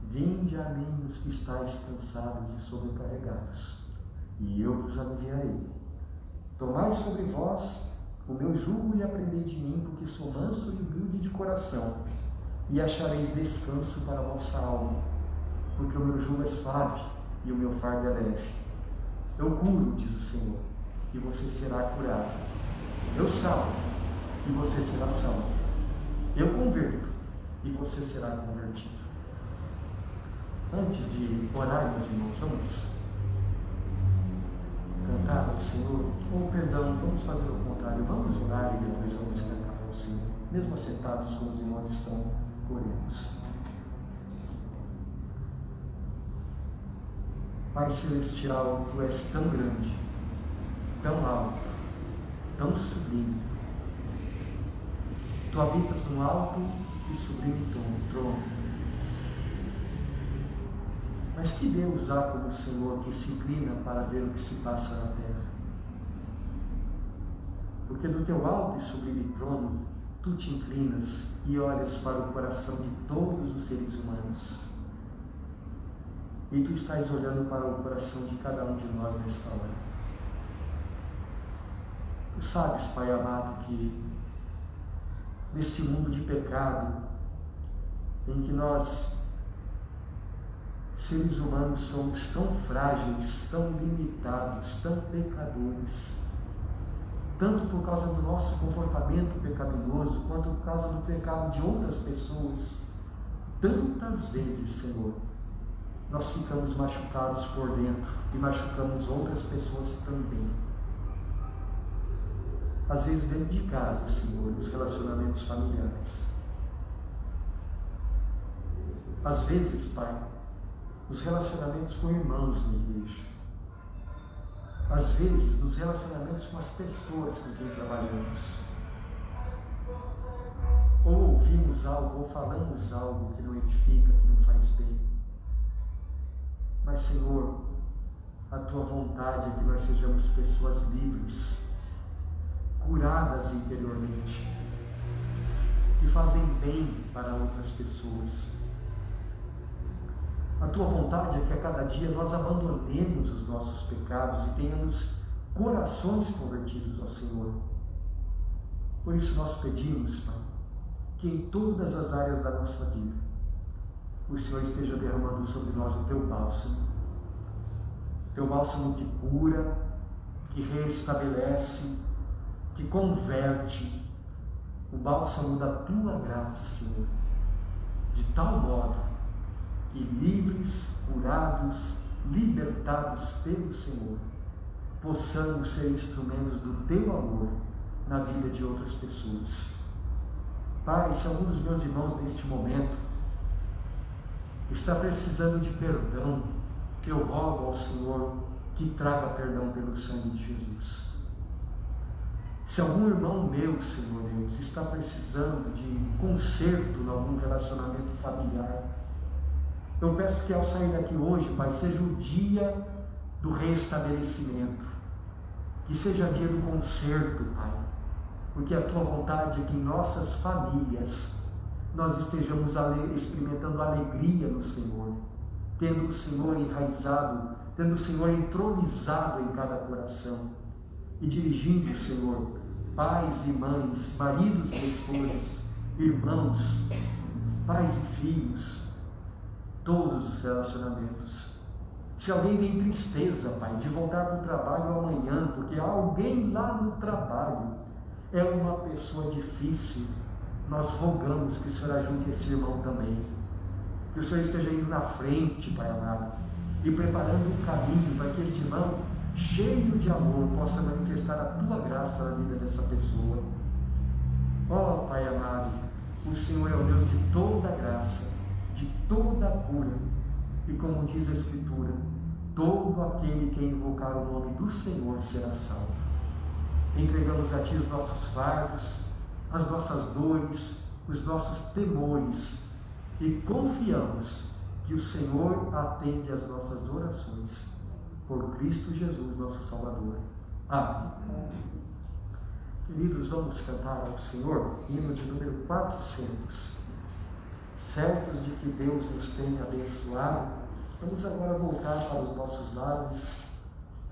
Vinde a mim os que estáis cansados e sobrecarregados, e eu vos aliviarei. Tomai sobre vós o meu jugo e aprendei de mim, porque sou manso e humilde de coração, e achareis descanso para a vossa alma, porque o meu jugo é suave e o meu fardo é leve. Eu curo, diz o Senhor, e você será curado. Eu salvo, e você será salvo. Eu converto, e você será convertido. Antes de orar, meus irmãos, vamos cantar ao Senhor, ou perdão, vamos fazer o contrário, vamos orar e depois vamos cantar ao Senhor. Mesmo assentados como os irmãos estão, oremos. Pai Celestial, Tu és tão grande, tão alto, tão sublime. Tu habitas no alto e sublime trono. Mas que Deus há como o Senhor que se inclina para ver o que se passa na terra? Porque do teu alto e sublime trono, tu te inclinas e olhas para o coração de todos os seres humanos. E tu estás olhando para o coração de cada um de nós nesta hora. Tu sabes, Pai amado, que neste mundo de pecado, em que nós, seres humanos, somos tão frágeis, tão limitados, tão pecadores, tanto por causa do nosso comportamento pecaminoso, quanto por causa do pecado de outras pessoas, tantas vezes, Senhor, nós ficamos machucados por dentro e machucamos outras pessoas também. Às vezes dentro de casa, Senhor, nos relacionamentos familiares. Às vezes, Pai, nos relacionamentos com irmãos na igreja. Às vezes, nos relacionamentos com as pessoas com quem trabalhamos. Ou ouvimos algo, ou falamos algo que não edifica, que não faz bem. Mas, Senhor, a Tua vontade é que nós sejamos pessoas livres, curadas interiormente, que fazem bem para outras pessoas. A Tua vontade é que a cada dia nós abandonemos os nossos pecados e tenhamos corações convertidos ao Senhor. Por isso nós pedimos, Pai, que em todas as áreas da nossa vida, o Senhor esteja derramando sobre nós o Teu bálsamo que cura, que restabelece, que converte, o bálsamo da Tua graça, Senhor, de tal modo que livres, curados, libertados pelo Senhor, possamos ser instrumentos do Teu amor na vida de outras pessoas. Pai, se algum dos meus irmãos neste momento está precisando de perdão, eu rogo ao Senhor que traga perdão pelo sangue de Jesus. Se algum irmão meu, Senhor Deus, está precisando de conserto em algum relacionamento familiar, eu peço que ao sair daqui hoje, Pai, seja o dia do restabelecimento, que seja dia do conserto, Pai, porque a Tua vontade é que em nossas famílias nós estejamos experimentando alegria no Senhor, tendo o Senhor enraizado, tendo o Senhor entronizado em cada coração e dirigindo, Senhor, pais e mães, maridos e esposas, irmãos, pais e filhos, todos os relacionamentos. Se alguém tem tristeza, Pai, de voltar para o trabalho amanhã, porque alguém lá no trabalho é uma pessoa difícil, nós rogamos que o Senhor ajude esse irmão também. Que o Senhor esteja indo na frente, Pai amado, e preparando o caminho para que esse irmão, cheio de amor, possa manifestar a Tua graça na vida dessa pessoa. Ó Pai amado, o Senhor é o Deus de toda graça, de toda cura, e como diz a Escritura, todo aquele que invocar o nome do Senhor será salvo. Entregamos a Ti os nossos fardos, as nossas dores, os nossos temores e confiamos que o Senhor atende às nossas orações. Por Cristo Jesus, nosso Salvador. Amém. Queridos, vamos cantar ao Senhor, hino de número 400. Certos de que Deus nos tem abençoado, vamos agora voltar para os nossos lares,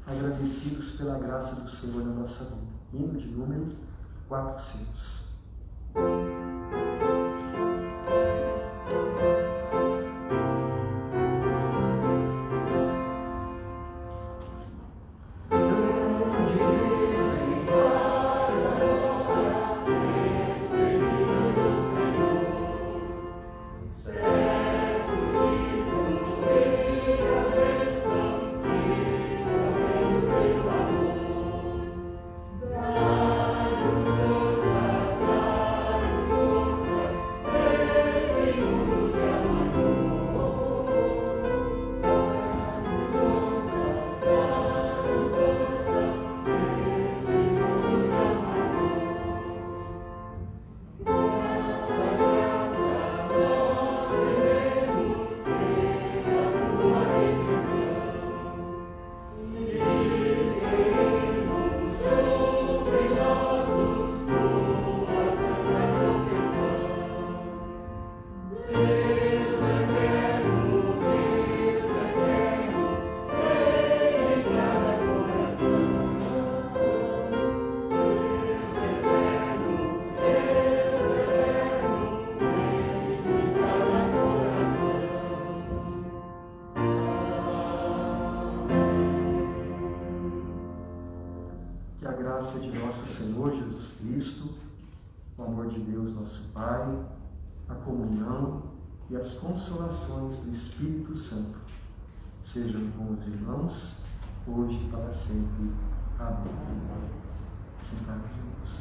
agradecidos pela graça do Senhor na nossa vida. Hino de número 400. De nosso Senhor Jesus Cristo, o amor de Deus nosso Pai, a comunhão e as consolações do Espírito Santo sejam com os irmãos, hoje e para sempre. Amém. Sentados juntos.